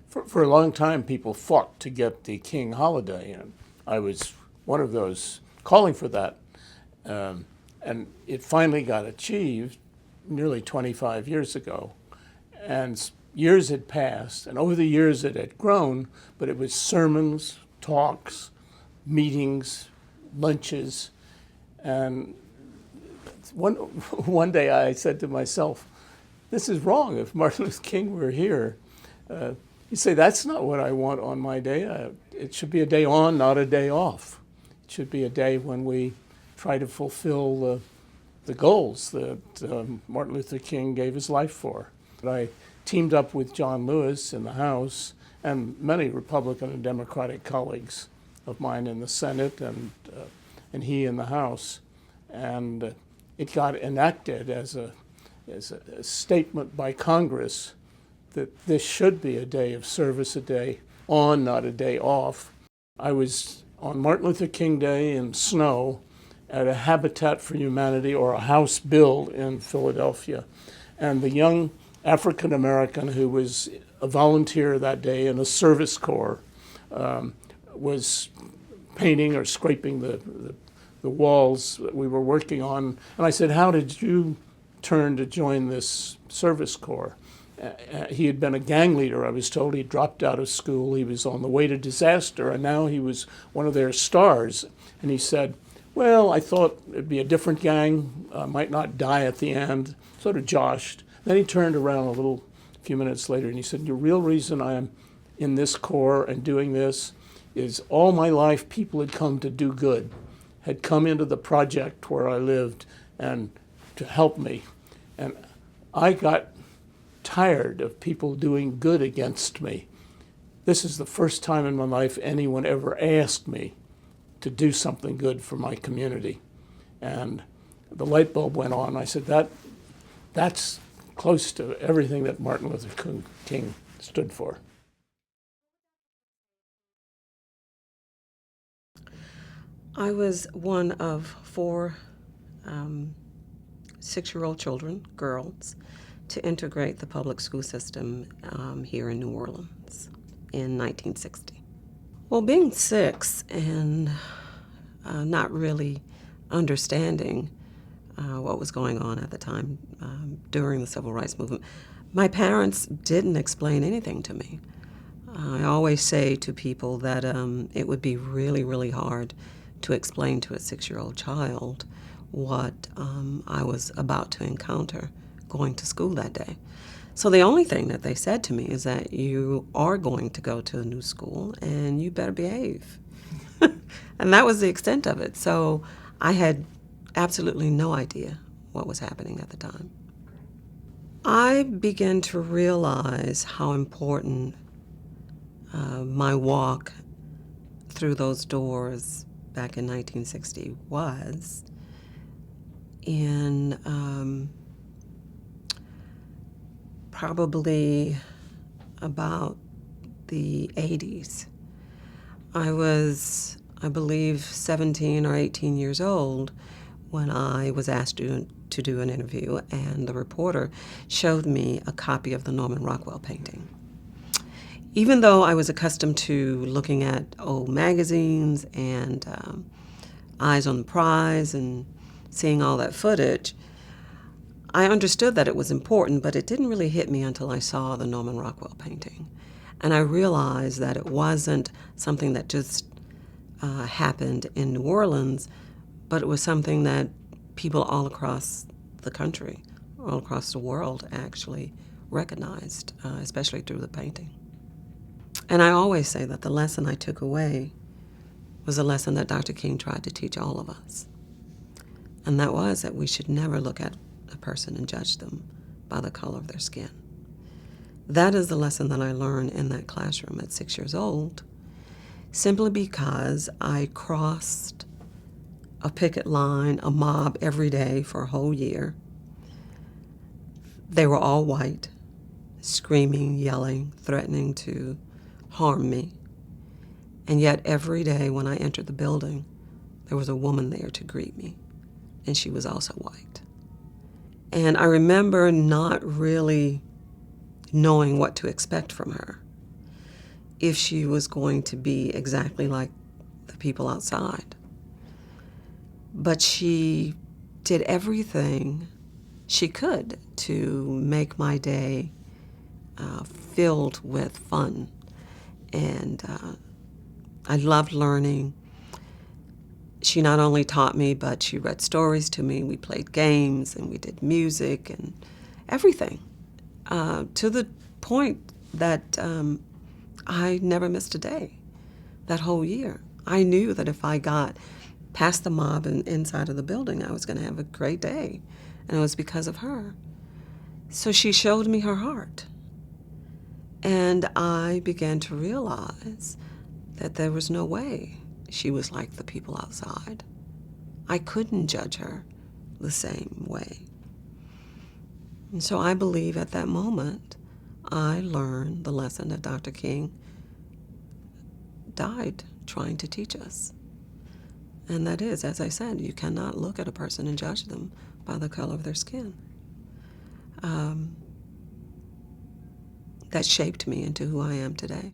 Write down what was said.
For a long time, people fought to get the King holiday, and I was one of those calling for that. And it finally got achieved nearly 25 years ago. And years had passed, and over the years it had grown, but it was sermons, talks, meetings, lunches. And one day I said to myself, this is wrong. If Martin Luther King were here, he'd say, that's not what I want on my day. It should be a day on, not a day off. It should be a day when we try to fulfill the goals that Martin Luther King gave his life for. I teamed up with John Lewis in the House and many Republican and Democratic colleagues of mine in the Senate and he in the House. And it got enacted as a statement by Congress that this should be a day of service, a day on, not a day off. I was on Martin Luther King Day in snow at a Habitat for Humanity or a house build in Philadelphia. And the young African American who was a volunteer that day in a service corps was painting or scraping the walls that we were working on. And I said, how did you turn to join this service corps? He had been a gang leader, I was told. He dropped out of school. He was on the way to disaster, and now he was one of their stars. And he said, well, I thought it'd be a different gang. I might not die at the end. Sort of joshed. Then he turned around a few minutes later, and he said, the real reason I am in this corps and doing this is all my life people had come to do good, had come into the project where I lived and to help me. And I got tired of people doing good against me. This is the first time in my life anyone ever asked me to do something good for my community. And the light bulb went on. I said, that's close to everything that Martin Luther King stood for. I was one of 4 6-year-old children, girls, to integrate the public school system here in New Orleans in 1960. Well, being 6 and not really understanding what was going on at the time during the Civil Rights Movement, my parents didn't explain anything to me. I always say to people that it would be really, really hard to explain to a 6-year-old child what I was about to encounter going to school that day. So the only thing that they said to me is that you are going to go to a new school and you better behave. And that was the extent of it. So I had absolutely no idea what was happening at the time. I began to realize how important my walk through those doors back in 1960 was in probably about the 80s. I was, I believe, 17 or 18 years old when I was asked to do an interview, and the reporter showed me a copy of the Norman Rockwell painting. Even though I was accustomed to looking at old magazines and Eyes on the Prize and seeing all that footage, I understood that it was important, but it didn't really hit me until I saw the Norman Rockwell painting. And I realized that it wasn't something that just happened in New Orleans, but it was something that people all across the country, all across the world actually recognized, especially through the painting. And I always say that the lesson I took away was a lesson that Dr. King tried to teach all of us. And that was that we should never look at a person and judge them by the color of their skin. That is the lesson that I learned in that classroom at 6 years old, simply because I crossed a picket line, a mob every day for a whole year. They were all white, screaming, yelling, threatening to harm me. And yet every day when I entered the building, there was a woman there to greet me, and she was also white. And I remember not really knowing what to expect from her. if she was going to be exactly like the people outside. But she did everything she could to make my day filled with fun. And I loved learning. She not only taught me, but she read stories to me. We played games and we did music and everything, to the point that I never missed a day that whole year. I knew that if I got past the mob and inside of the building, I was going to have a great day. And it was because of her. So she showed me her heart. And I began to realize that there was no way she was like the people outside. I couldn't judge her the same way. And so I believe at that moment, I learned the lesson that Dr. King died trying to teach us. And that is, as I said, you cannot look at a person and judge them by the color of their skin. That shaped me into who I am today.